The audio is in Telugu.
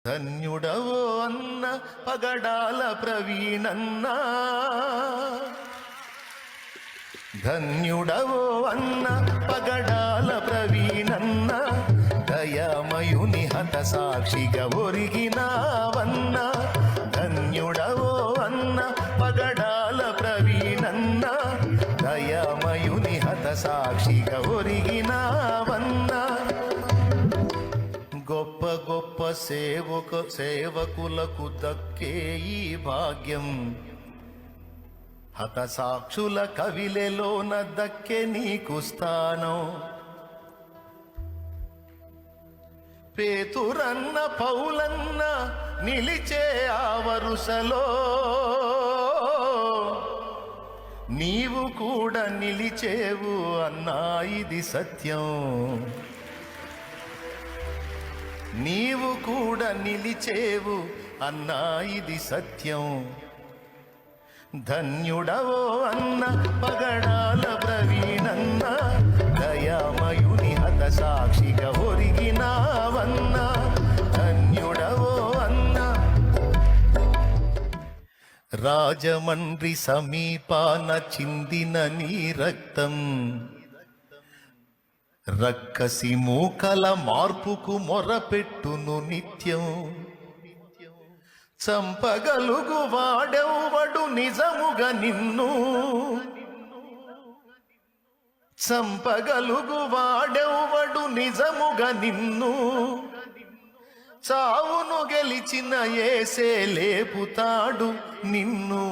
ధన్యుడవో అన్న పగడాల ప్రవీణన్న, ధన్యుడవో అన్న పగడాల ప్రవీణన్న, దయామయుని హత సాక్షిగా ఒరిగినావన్న. ధన్యుడవో అన్న పగడాల ప్రవీణన్న, దయామయుని హత సాక్షిగా ఒరిగినావన్న. గొప్ప గొప్ప సేవకులకు దక్కే ఈ భాగ్యం, హతసాక్షుల కవిలెలోన దక్కే నీకు స్థానం. పేతురన్న పౌలన్న నిలిచే ఆ వరుసలో, నీవు కూడా నిలిచేవు అన్నా ఇది సత్యం. నీవు కూడా నిలిచేవు అన్నా ఇది సత్యం. ధన్యుడవో అన్న పగడాల ప్రవీణన్న, దయామయుని హత సాక్షిగా ఒరిగినావన్న. ధన్యుడవో అన్న. రాజమండ్రి సమీపాన చిందిన నీ రక్తం, రక్కసి మూకల మార్పుకు మొరపెట్టును నిత్యం. చంపగలుగు వాడెవ్వడు నిజముగా నిన్ను, చంపగలుగు వాడెవ్వడు నిజముగా నిన్ను. చావును గెలిచిన యేసే లేపుతాడు నిన్ను.